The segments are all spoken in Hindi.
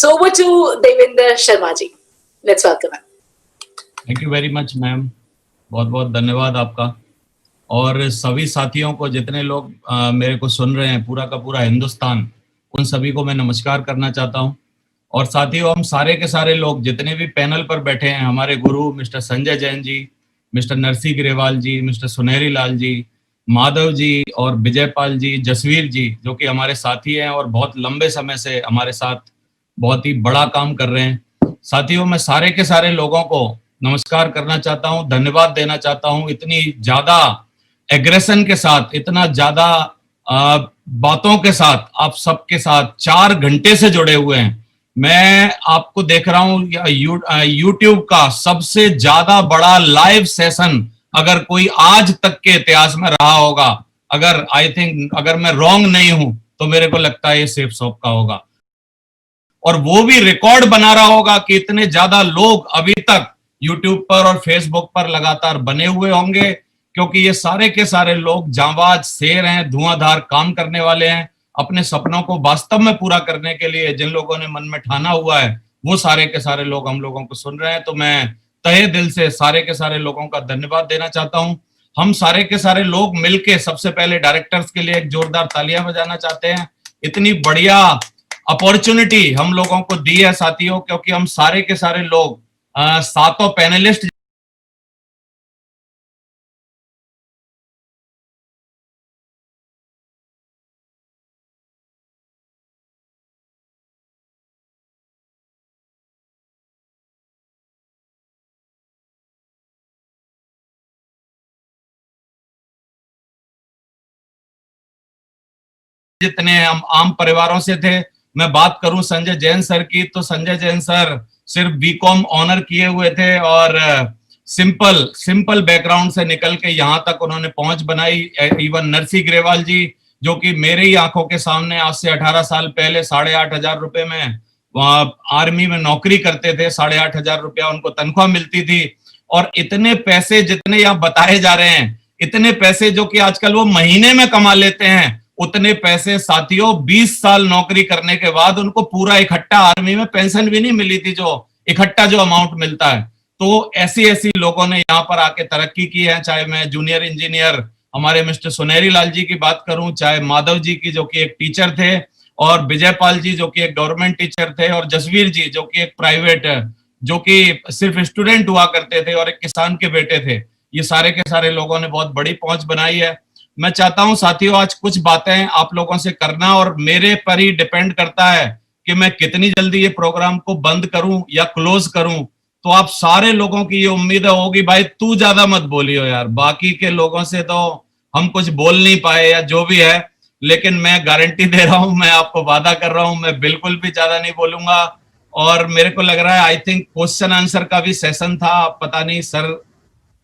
So over to Devinder Sharma ji. Let's welcome him. Thank you very much ma'am, बहुत बहुत धन्यवाद आपका। और सभी साथियों को, जितने लोग मेरे को सुन रहे हैं, पूरा का पूरा हिंदुस्तान, उन सभी को मैं नमस्कार करना चाहता हूं। और साथियों, हम सारे के सारे लोग जितने भी पैनल पर बैठे हैं, हमारे गुरु मिस्टर संजय जैन जी, मिस्टर नरसी ग्रेवाल जी, मिस्टर सुनहरी लाल जी, माधव जी और विजयपाल जी, जसवीर जी, जो कि हमारे साथी हैं और बहुत लंबे समय से हमारे साथ बहुत ही बड़ा काम कर रहे हैं। साथियों, मैं सारे के सारे लोगों को नमस्कार करना चाहता हूं, धन्यवाद देना चाहता हूं। इतनी ज्यादा एग्रेशन के साथ, इतना ज्यादा बातों के साथ आप सबके साथ 4 घंटे से जुड़े हुए हैं। मैं आपको देख रहा हूं यूट्यूब का सबसे ज्यादा बड़ा लाइव सेशन अगर कोई आज तक के इतिहास में रहा होगा, अगर आई थिंक, अगर मैं रॉन्ग नहीं हूं तो मेरे को लगता है ये सेफ शॉप का होगा। और वो भी रिकॉर्ड बना रहा होगा कि इतने ज्यादा लोग अभी तक यूट्यूब पर और फेसबुक पर लगातार बने हुए होंगे, क्योंकि ये सारे के सारे लोग जांबाज शेर हैं, धुआंधार काम करने वाले हैं। अपने सपनों को वास्तव में पूरा करने के लिए जिन लोगों ने मन में ठाना हुआ है, वो सारे के सारे लोग हम लोगों को सुन रहे हैं। तो मैं तहे दिल से सारे के सारे लोगों का धन्यवाद देना चाहता हूं। हम सारे के सारे लोग मिलके सबसे पहले डायरेक्टर्स के लिए एक जोरदार तालियां बजाना चाहते हैं। इतनी बढ़िया अपॉर्चुनिटी हम लोगों को दी है साथियों, क्योंकि हम सारे के सारे लोग सातों पैनलिस्ट जितने हम आम परिवारों से थे। मैं बात करूं संजय जैन सर की, तो संजय जैन सर सिर्फ बीकॉम ऑनर किए हुए थे और सिंपल बैकग्राउंड से निकल के यहाँ तक उन्होंने पहुंच बनाई। इवन नरसी ग्रेवाल जी, जो कि मेरे ही आंखों के सामने आज से 18 साल पहले 8,500 रुपए में आर्मी में नौकरी करते थे, 8,500 रुपया उनको तनख्वाह मिलती थी। और इतने पैसे जितने यहाँ बताए जा रहे हैं, इतने पैसे जो कि आजकल वो महीने में कमा लेते हैं, उतने पैसे साथियों 20 साल नौकरी करने के बाद उनको पूरा इकट्ठा, आर्मी में पेंशन भी नहीं मिली थी, जो इकट्ठा जो अमाउंट मिलता है। तो ऐसी लोगों ने यहाँ पर आके तरक्की की है। चाहे मैं जूनियर इंजीनियर हमारे मिस्टर सुनहरी लाल जी की बात करूं, चाहे माधव जी की जो कि एक टीचर थे, और विजयपाल जी जो कि एक गवर्नमेंट टीचर थे, और जसवीर जी जो कि एक प्राइवेट, जो कि सिर्फ स्टूडेंट हुआ करते थे और एक किसान के बेटे थे। ये सारे के सारे लोगों ने बहुत बड़ी पहुंच बनाई है। मैं चाहता हूं साथियों, आज कुछ बातें आप लोगों से करना और मेरे पर ही डिपेंड करता है कि मैं कितनी जल्दी ये प्रोग्राम को बंद करूं या क्लोज करूं। तो आप सारे लोगों की ये उम्मीद होगी, भाई तू ज्यादा मत बोलियो यार, बाकी के लोगों से तो हम कुछ बोल नहीं पाए या जो भी है, लेकिन मैं गारंटी दे रहा हूं, मैं आपको वादा कर रहा हूं, मैं बिल्कुल भी ज्यादा नहीं बोलूंगा। और मेरे को लग रहा है आई थिंक क्वेश्चन आंसर का भी सेशन था, पता नहीं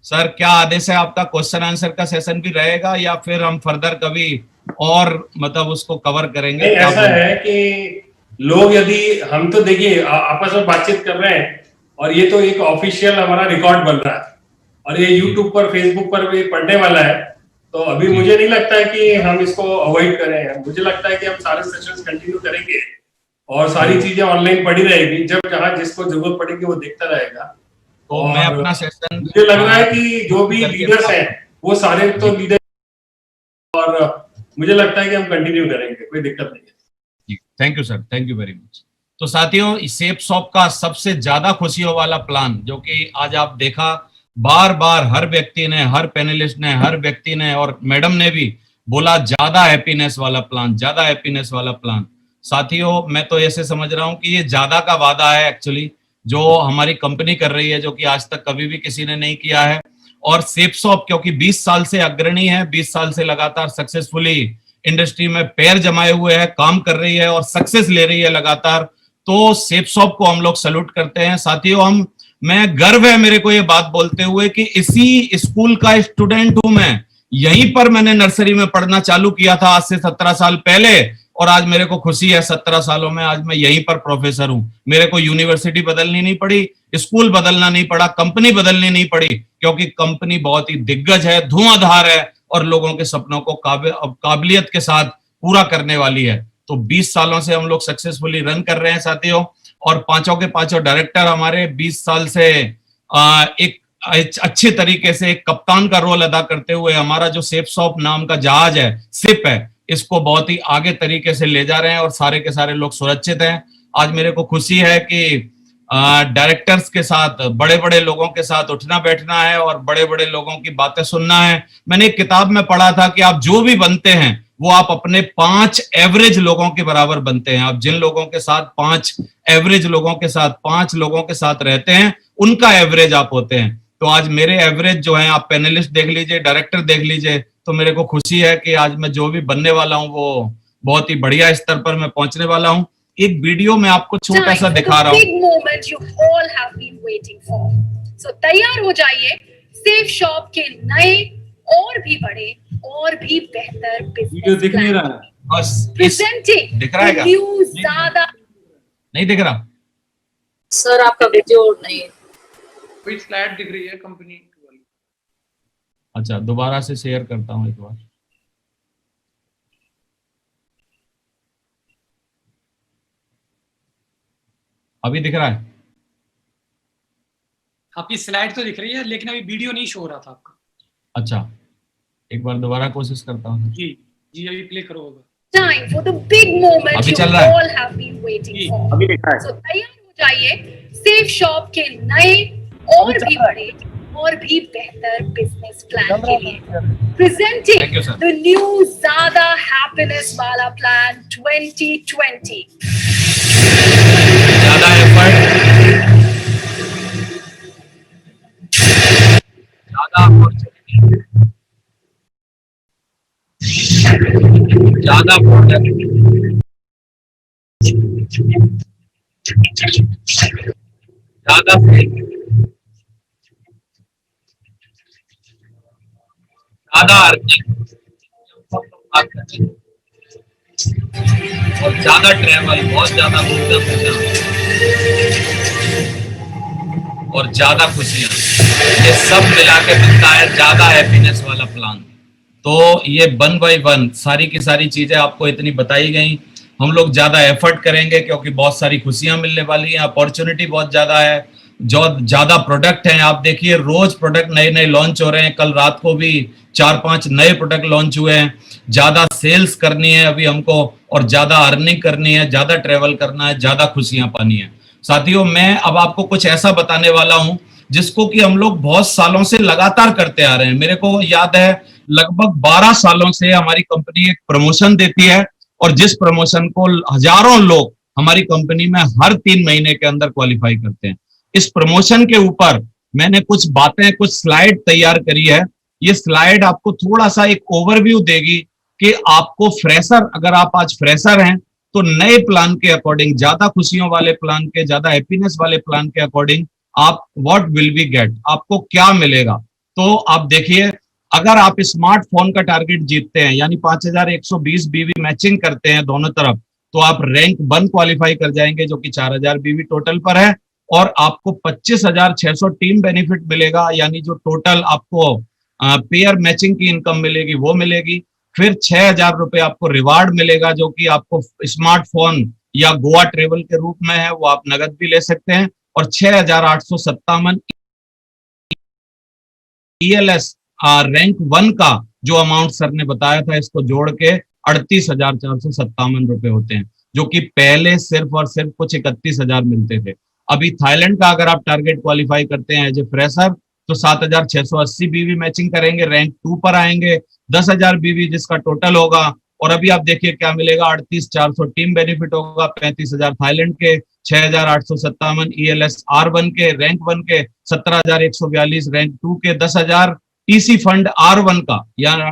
सर क्या आदेश है आपका, क्वेश्चन आंसर का सेशन भी रहेगा या फिर हम फर्दर कभी और मतलब उसको कवर करेंगे? ऐसा है कि लोग, यदि हम तो देखिए आपस में बातचीत कर रहे हैं और ये तो एक ऑफिशियल हमारा रिकॉर्ड बन रहा है और ये यूट्यूब पर फेसबुक पर भी पढ़ने वाला है, तो अभी मुझे नहीं लगता है कि हम इसको अवॉइड करें। मुझे लगता है कि हम सारे सेशंस कंटिन्यू करेंगे और सारी चीजें ऑनलाइन पड़ी रहेगी, जब जहां जिसको जरूरत पड़ेगी वो देखता रहेगा। तो मैं अपना सेशन, मुझे लग रहा है कि जो भी लीडर्स हैं वो सारे तो लीडर, और मुझे लगता है कि हम कंटिन्यू करेंगे, कोई दिक्कत नहीं है। Thank you sir, thank you very much. तो साथियों, सेफ शॉप का सबसे ज्यादा खुशियों वाला प्लान, जो कि आज आप देखा बार बार हर व्यक्ति ने, हर पैनलिस्ट ने, हर व्यक्ति ने और मैडम ने भी बोला, ज्यादा हैप्पीनेस वाला प्लान, ज्यादा हैप्पीनेस वाला प्लान। साथियों, मैं तो ऐसे समझ रहा हूं कि ये ज्यादा का वादा है एक्चुअली, जो हमारी कंपनी कर रही है, जो कि आज तक कभी भी किसी ने नहीं किया है। और सेफ शॉप क्योंकि 20 साल से अग्रणी है, 20 साल से लगातार सक्सेसफुली इंडस्ट्री में पैर जमाए हुए है, काम कर रही है और सक्सेस ले रही है लगातार, तो सेफ शॉप को हम लोग सैल्यूट करते हैं। साथियों, मैं गर्व है मेरे को ये बात बोलते हुए कि इसी स्कूल का स्टूडेंट हूं मैं। यहीं पर मैंने नर्सरी में पढ़ना चालू किया था आज से 17 साल पहले, और आज मेरे को खुशी है 17 सालों में आज मैं यहीं पर प्रोफेसर हूं। मेरे को यूनिवर्सिटी बदलनी नहीं पड़ी, स्कूल बदलना नहीं पड़ा, कंपनी बदलनी नहीं पड़ी, क्योंकि कंपनी बहुत ही दिग्गज है, धुआंधार है और लोगों के सपनों को काबिलियत के साथ पूरा करने वाली है। तो 20 सालों से हम लोग सक्सेसफुली रन कर रहे हैं साथियों। और पांचों के पांचों डायरेक्टर हमारे 20 साल से एक अच्छे तरीके से एक कप्तान का रोल अदा करते हुए हमारा जो सेफ शॉप नाम का जहाज है, सिप है, इसको बहुत ही आगे तरीके से ले जा रहे हैं और सारे के सारे लोग सुरक्षित हैं। आज मेरे को खुशी है कि डायरेक्टर्स के साथ, बड़े बड़े लोगों के साथ उठना बैठना है और बड़े बड़े लोगों की बातें सुनना है। मैंने एक किताब में पढ़ा था कि आप जो भी बनते हैं वो आप अपने 5 एवरेज लोगों के बराबर बनते हैं। आप जिन लोगों के साथ 5 एवरेज लोगों के साथ 5 लोगों के साथ रहते हैं उनका एवरेज आप होते हैं। तो आज मेरे एवरेज जो है, आप पैनलिस्ट देख लीजिए, डायरेक्टर देख लीजिए, तो मेरे को खुशी है कि आज मैं जो भी बनने वाला हूँ वो बहुत ही बढ़िया स्तर पर मैं पहुंचने वाला हूँ। एक वीडियो में आपको छोटा सा दिखा रहा हूँ। So, तैयार हो जाइए सेफ शॉप के नए और भी बड़े और भी बेहतर वीडियो दिख नहीं रहा है, बस प्रेजेंटिंग दिख रहा है न्यूज़ ज्यादा नहीं दिख रहा सर आपका वीडियो नहीं, कोई स्लाइड दिख रही है कंपनी वाली। अच्छा, दोबारा से शेयर करता हूँ एक बार। अभी दिख रहा है? आपकी स्लाइड तो दिख रही है लेकिन अभी वीडियो नहीं शो हो रहा था आपका। अच्छा, एक बार दोबारा कोशिश करता हूँ। जी जी, अभी प्ले करो होगा। Time for the big moment अभी यू चल रहा है। All have been waiting for. अभी दिख रहा है। सो तैयार हो जाइए सेफ शॉप के नए और भी बड़े और भी बेहतर बिजनेस प्लान के लिए। Thank presenting you, sir. The new ज़्यादा हैप्पीनेस वाला प्लान 2020। ज्यादा एफर्ट, ज्यादा अपॉर्चुनिटी, ज्यादा प्रोडक्ट, ज्यादा ज्यादा अर्निंग और ज्यादा ट्रेवल, बहुत ज्यादा घूमना फिरना और ज्यादा खुशियां, ये सब मिला के बनता है ज्यादा हैप्पीनेस वाला प्लान। तो ये 1 बाय 1 सारी की सारी चीजें आपको इतनी बताई गई। हम लोग ज्यादा एफर्ट करेंगे क्योंकि बहुत सारी खुशियां मिलने वाली हैं, अपॉर्चुनिटी बहुत ज्यादा है, जो ज्यादा प्रोडक्ट हैं। आप देखिए रोज प्रोडक्ट नए नए लॉन्च हो रहे हैं। कल रात को भी 4-5 नए प्रोडक्ट लॉन्च हुए हैं। ज्यादा सेल्स करनी है अभी हमको और ज्यादा अर्निंग करनी है, ज्यादा ट्रेवल करना है, ज्यादा खुशियां पानी है। साथियों, मैं अब आपको कुछ ऐसा बताने वाला हूं जिसको कि हम लोग बहुत सालों से लगातार करते आ रहे हैं। मेरे को याद है लगभग 12 सालों से हमारी कंपनी एक प्रमोशन देती है और जिस प्रमोशन को हजारों लोग हमारी कंपनी में हर 3 महीने के अंदर क्वालिफाई करते हैं। इस प्रमोशन के ऊपर मैंने कुछ बातें, कुछ स्लाइड तैयार करी है। ये स्लाइड आपको थोड़ा सा एक ओवरव्यू देगी कि आपको फ्रेशर, अगर आप आज फ्रेशर हैं तो नए प्लान के अकॉर्डिंग, ज्यादा खुशियों वाले प्लान के, ज्यादा हैप्पीनेस वाले प्लान के अकॉर्डिंग आप व्हाट विल वी गेट, आपको क्या मिलेगा। तो आप देखिए, अगर आप स्मार्टफोन का टारगेट जीतते हैं यानी 5120 बीवी मैचिंग करते हैं दोनों तरफ, तो आप रैंक 1 क्वालिफाई कर जाएंगे जो कि 4000 बीवी टोटल पर है और आपको 25,600 टीम बेनिफिट मिलेगा, यानी जो टोटल आपको पेयर मैचिंग की इनकम मिलेगी वो मिलेगी। फिर 6,000 रुपए आपको रिवार्ड मिलेगा जो कि आपको स्मार्टफोन या गोवा ट्रेवल के रूप में है, वो आप नगद भी ले सकते हैं। और 6,857 ELS रैंक 1 का जो अमाउंट सर ने बताया था, इसको जोड़ के 38,457 रुपए होते हैं, जो कि पहले सिर्फ और सिर्फ कुछ 31,000 मिलते थे। अभी थाईलैंड का अगर आप टारगेट क्वालिफाई करते हैं एज ए फ्रेशर तो 7,680 बीवी मैचिंग करेंगे, रैंक 2 पर आएंगे, 10,000 बीवी जिसका टोटल होगा। और अभी आप देखिए क्या मिलेगा, 38,400 टीम बेनिफिट होगा, 35,000 थाईलैंड के, 6,857 ELS R1 के, रैंक 1 के, 17,142 रैंक 2 के, 10,000 TC फंड R1 का या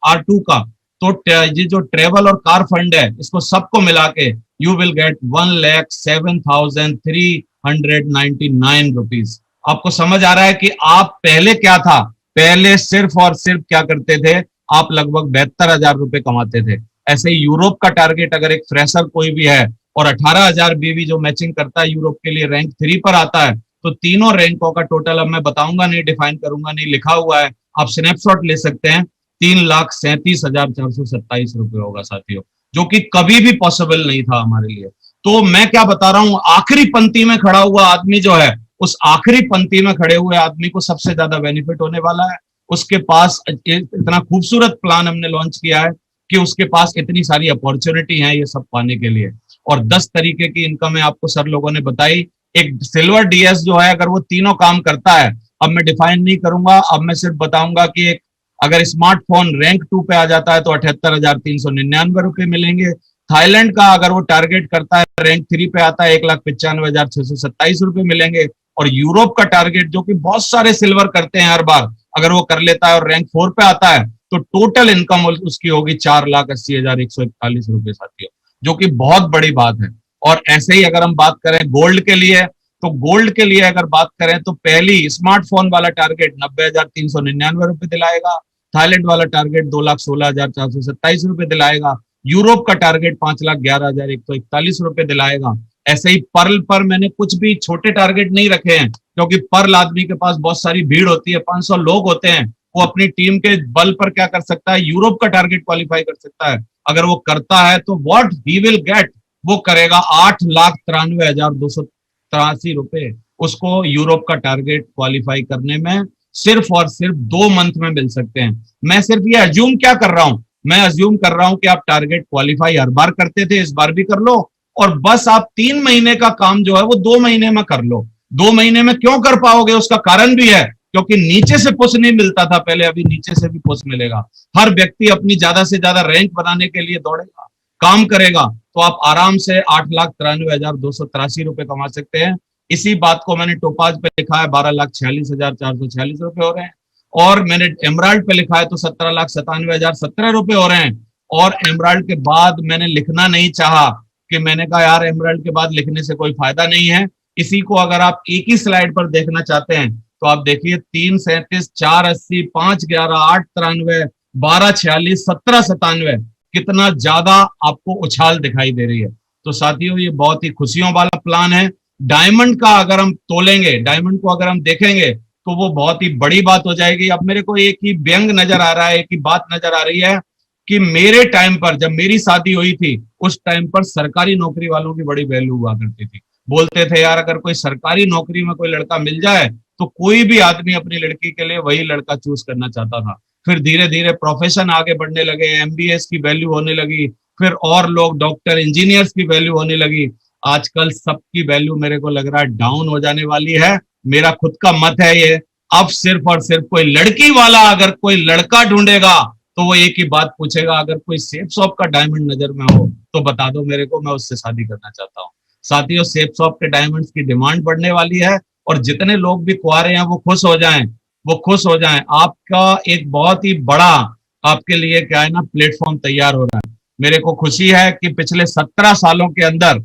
R2 का। तो ये जो ट्रेवल और कार फंड है, इसको सबको मिला के यू विल गेट 1,07,399 रुपीज। आपको समझ आ रहा है कि आप पहले क्या था, पहले सिर्फ और सिर्फ क्या करते थे, आप लगभग 72,000 रुपए कमाते थे। ऐसे ही यूरोप का टारगेट अगर एक फ्रेशर कोई भी है और 18,000 बीवी जो मैचिंग करता है यूरोप के लिए, रैंक 3 पर आता है, तो तीनों रैंकों का टोटल अब मैं बताऊंगा नहीं, डिफाइन करूंगा नहीं, लिखा हुआ है, आप स्नैपशॉट ले सकते हैं, 3,37,427 रुपए होगा साथियों, जो कि कभी भी पॉसिबल नहीं था हमारे लिए। तो मैं क्या बता रहा हूं, आखिरी पंक्ति में खड़ा हुआ आदमी जो है, उस आखिरी पंक्ति में खड़े हुए आदमी को सबसे ज्यादा बेनिफिट होने वाला है। उसके पास इतना खूबसूरत प्लान हमने लॉन्च किया है कि उसके पास इतनी सारी अपॉर्चुनिटी है ये सब पाने के लिए। और 10 तरीके की इनकम है आपको सर लोगों ने बताई। एक सिल्वर डीएस जो है, अगर वो तीनों काम करता है, अब मैं डिफाइन नहीं करूंगा, अब मैं सिर्फ बताऊंगा कि एक अगर स्मार्टफोन रैंक 2 पे आ जाता है तो 78,399 रुपए मिलेंगे। थाईलैंड का अगर वो टारगेट करता है, रैंक 3 पे आता है, 1,95,627 रुपए मिलेंगे। और यूरोप का टारगेट जो कि बहुत सारे सिल्वर करते हैं हर बार, अगर वो कर लेता है और रैंक 4 पे आता है तो टोटल इनकम उसकी होगी 4,80,141 रुपए साथियों, जो कि बहुत बड़ी बात है। और ऐसे ही अगर हम बात करें गोल्ड के लिए, तो गोल्ड के लिए अगर बात करें तो पहली स्मार्टफोन वाला टारगेट 90,399 रुपए दिलाएगा। थाईलैंड वाला टारगेट 2,16,427 रुपए दिलाएगा। यूरोप का टारगेट 5,11,141 रुपए दिलाएगा। ऐसे ही पर्ल पर मैंने कुछ भी छोटे टारगेट नहीं रखे हैं, क्योंकि पर्ल आदमी के पास बहुत सारी भीड़ होती है, 500 लोग होते हैं, वो अपनी टीम के बल पर क्या कर सकता है, यूरोप का टारगेट क्वालिफाई कर सकता है। अगर वो करता है तो व्हाट ही विल गेट, वो करेगा 8,93,283 रुपए। उसको यूरोप का टारगेट क्वालिफाई करने में सिर्फ और सिर्फ 2 मंथ में मिल सकते हैं। मैं सिर्फ ये अज्यूम क्या कर रहा हूं, मैं अज्यूम कर रहा हूं कि आप टारगेट क्वालिफाई हर बार करते थे, इस बार भी कर लो, और बस आप 3 महीने का काम जो है वो 2 महीने में कर लो। 2 महीने में क्यों कर पाओगे, उसका कारण भी है, क्योंकि नीचे से पुश नहीं मिलता था पहले, अभी नीचे से भी पुश मिलेगा। हर व्यक्ति अपनी ज्यादा से ज्यादा रैंक बनाने के लिए दौड़ेगा, काम करेगा, तो आप आराम से 8,93,283 रुपए कमा सकते हैं। इसी बात को मैंने टोपाज पे लिखा है, 12,46,446 रुपए हो रहे हैं। और मैंने एमराल्ड पे लिखा है तो 17,97,017 रुपए हो रहे हैं। और एमराल्ड के बाद मैंने लिखना नहीं चाहा, कि मैंने कहा यार एमराल्ड के बाद लिखने से कोई फायदा नहीं है। इसी को अगर आप एक ही स्लाइड पर देखना चाहते हैं तो आप देखिए 3,37, 4,80, 5,11, 8,93, 12,46, 17,97, कितना ज्यादा आपको उछाल दिखाई दे रही है। तो साथियों ये बहुत ही खुशियों वाला प्लान है। डायमंड का अगर हम तोलेंगे, डायमंड को अगर हम देखेंगे तो वो बहुत ही बड़ी बात हो जाएगी। अब मेरे को एक ही व्यंग नजर आ रहा है, एक ही बात नजर आ रही है कि मेरे टाइम पर जब मेरी शादी हुई थी, उस टाइम पर सरकारी नौकरी वालों की बड़ी वैल्यू हुआ करती थी। बोलते थे यार अगर कोई सरकारी नौकरी में कोई लड़का मिल जाए तो कोई भी आदमी अपनी लड़की के लिए वही लड़का चूज करना चाहता था। फिर धीरे धीरे प्रोफेशन आगे बढ़ने लगे, एमबीएस की वैल्यू होने लगी, फिर और लोग डॉक्टर इंजीनियर्स की वैल्यू होने लगी। आजकल सबकी वैल्यू मेरे को लग रहा है डाउन हो जाने वाली है। मेरा खुद का मत है ये, अब सिर्फ और सिर्फ कोई लड़की वाला अगर कोई लड़का ढूंढेगा तो वो एक ही बात पूछेगा, अगर कोई सेफ शॉप का डायमंड नजर में हो तो बता दो मेरे को, मैं उससे शादी करना चाहता हूँ। साथियों सेफ शॉप के डायमंड्स की डिमांड बढ़ने वाली है और जितने लोग भी कुंवारे हैं वो खुश हो जाएं, वो खुश हो जाएं। आपका एक बहुत ही बड़ा आपके लिए क्या है ना प्लेटफॉर्म तैयार हो रहा है। मेरे को खुशी है कि पिछले 17 सालों के अंदर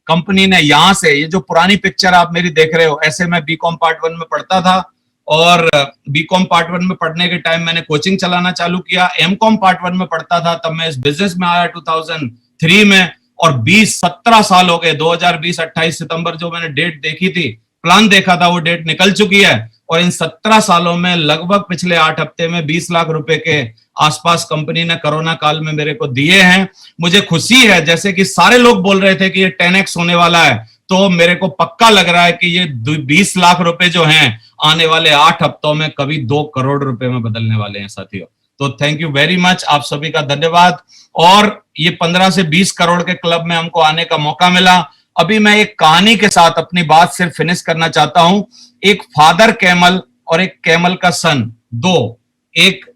कंपनी ने यहां से, ये जो पुरानी पिक्चर आप मेरी देख रहे हो, ऐसे मैं बीकॉम पार्ट 1 में पढ़ता था और बीकॉम पार्ट 1 में पढ़ने के टाइम मैंने कोचिंग चलाना चालू किया। एमकॉम पार्ट 1 में पढ़ता था तब मैं इस बिजनेस में आया 2003 में, और 17 साल हो गए। 2020 28 सितंबर जो मैंने डेट देखी थी, प्लान देखा था, वो डेट निकल चुकी है। और इन 17 सालों में लगभग पिछले 8 हफ्ते में 20 लाख रुपए के आसपास कंपनी ने कोरोना काल में मेरे को दिए हैं। मुझे खुशी है, जैसे कि सारे लोग बोल रहे थे कि ये 10x होने वाला है, तो मेरे को पक्का लग रहा है कि ये 20 लाख रुपए जो हैं आने वाले 8 हफ्तों में कभी 2 करोड़ रुपए में बदलने वाले हैं साथियों। तो थैंक यू वेरी मच, आप सभी का धन्यवाद। और ये 15 से 20 करोड़ के क्लब में हमको आने का मौका मिला। अभी मैं एक कहानी के साथ अपनी बात सिर्फ फिनिश करना चाहता हूं। एक फादर कैमल और एक कैमल का सन, दो, एक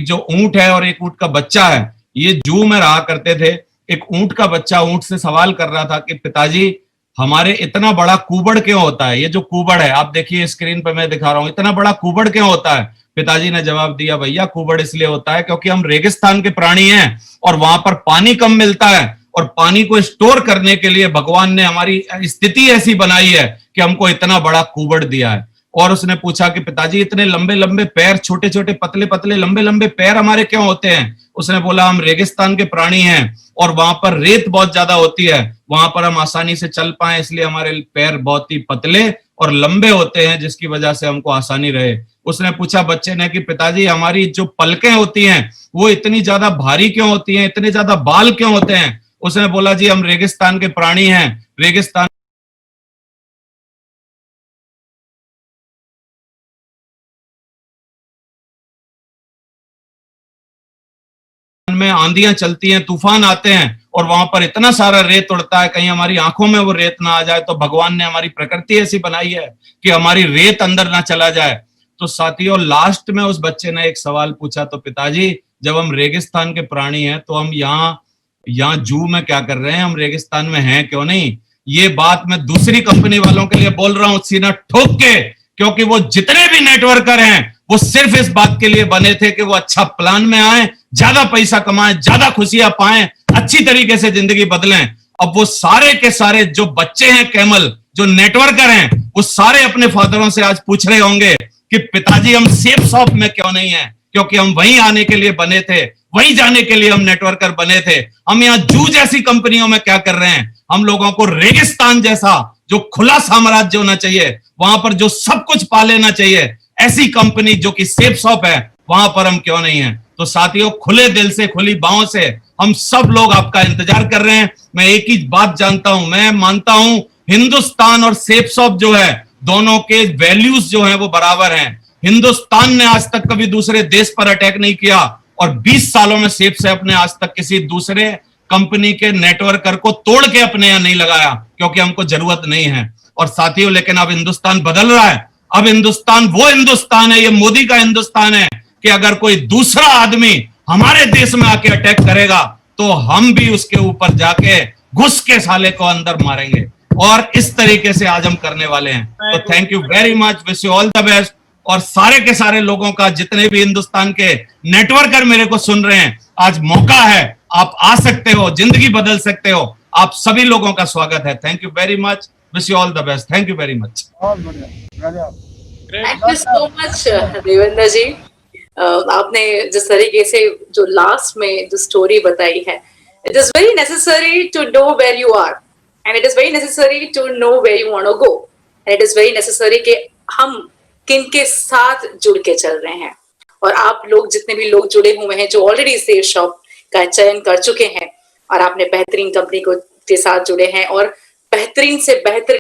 जो ऊंट है और एक ऊंट का बच्चा है, ये जू में रहा करते थे। एक ऊंट का बच्चा ऊंट से सवाल कर रहा था कि पिताजी हमारे इतना बड़ा कुबड़ क्यों होता है, ये जो कुबड़ है आप देखिए स्क्रीन पे मैं दिखा रहा हूं, इतना बड़ा कुबड़ क्यों होता है। पिताजी ने जवाब दिया, भैया कुबड़ इसलिए होता है क्योंकि हम रेगिस्तान के प्राणी हैं और वहां पर पानी कम मिलता है, और पानी को स्टोर करने के लिए भगवान ने हमारी स्थिति ऐसी बनाई है कि हमको इतना बड़ा कुबड़ दिया है। और उसने पूछा कि पिताजी इतने लंबे लंबे पैर, छोटे छोटे पतले पतले लंबे लंबे पैर हमारे क्यों होते हैं। उसने बोला हम रेगिस्तान के प्राणी हैं और वहां पर रेत बहुत ज्यादा होती है, वहां पर हम आसानी से चल पाए, इसलिए हमारे पैर बहुत ही पतले और लंबे होते हैं, जिसकी वजह से हमको आसानी रहे। उसने पूछा बच्चे ने कि पिताजी हमारी जो पलकें होती हैं वो इतनी ज्यादा भारी क्यों होती हैं, इतने ज्यादा बाल क्यों होते हैं। उसने बोला जी हम रेगिस्तान के प्राणी हैं, रेगिस्तान में आंधियां चलती हैं, तूफान आते हैं और वहां पर इतना सारा रेत उड़ता है, कहीं हमारी आंखों में वो रेत ना आ जाए। तो भगवान ने हमारी प्रकृति ऐसी बनाई है कि हमारी रेत अंदर ना चला जाए। तो साथियों, लास्ट में उस बच्चे ने एक सवाल पूछा, तो पिताजी जब हम रेगिस्तान के प्राणी हैं तो हम यहाँ जू में क्या कर रहे हैं, हम रेगिस्तान में हैं क्यों नहीं? ये बात मैं दूसरी कंपनी वालों के लिए बोल रहा हूं सीना ठोक के, क्योंकि वो जितने भी नेटवर्कर हैं वो सिर्फ इस बात के लिए बने थे कि वो अच्छा प्लान में आए, ज्यादा पैसा कमाएं, ज्यादा खुशियां पाएं, अच्छी तरीके से जिंदगी बदलें। अब वो सारे के सारे जो बच्चे हैं कैमल, जो नेटवर्कर हैं, वो सारे अपने फादरों से आज पूछ रहे होंगे कि पिताजी हम सेफ शॉप में क्यों नहीं है, क्योंकि हम वहीं आने के लिए बने थे, वहीं जाने के लिए हम नेटवर्कर बने थे। हम यहाँ जू जैसी कंपनियों में क्या कर रहे हैं? हम लोगों को रेगिस्तान जैसा जो खुला साम्राज्य होना चाहिए, वहां पर जो सब कुछ पा लेना चाहिए, ऐसी कंपनी जो कि सेफ शॉप है, वहां पर हम क्यों नहीं है? तो साथियों, खुले दिल से, खुली बाहों से हम सब लोग आपका इंतजार कर रहे हैं। मैं एक ही बात जानता हूं, मैं मानता हूं हिंदुस्तान और सेफ शॉप जो है, दोनों के वैल्यूज जो हैं वो बराबर हैं। हिंदुस्तान ने आज तक कभी दूसरे देश पर अटैक नहीं किया और 20 सालों में सेफ से अपने आज तक किसी दूसरे कंपनी के नेटवर्कर को तोड़ के अपने यहाँ नहीं लगाया, क्योंकि हमको जरूरत नहीं है। और साथियों, लेकिन अब हिंदुस्तान बदल रहा है। अब हिंदुस्तान वो हिंदुस्तान है, ये मोदी का हिंदुस्तान है कि अगर कोई दूसरा आदमी हमारे देश में आके अटैक करेगा तो हम भी उसके ऊपर जाके घुस के साले को अंदर मारेंगे। और इस तरीके से आज हम करने वाले हैं। तो thank you very much, wish you all the best. और सारे के सारे लोगों का, जितने भी हिंदुस्तान के नेटवर्कर मेरे को सुन रहे हैं, आज मौका है, आप आ सकते हो, जिंदगी बदल सकते हो। आप सभी लोगों का स्वागत है। Thank you very much, wish you all the best. Thank you very much. Thank you so much Devendra ji. आपने जिस तरीके से जो लास्ट में जो स्टोरी बताई है, it is very necessary to know where you are and it is very necessary to know where you want to go and it is very necessary कि हम किन के साथ जुड़ के चल रहे हैं। और आप लोग, जितने भी लोग जुड़े हुए हैं, जो ऑलरेडी सेफ शॉप का चयन कर चुके हैं और आपने बेहतरीन कंपनी को के साथ जुड़े हैं और बेहतरीन से बेहतर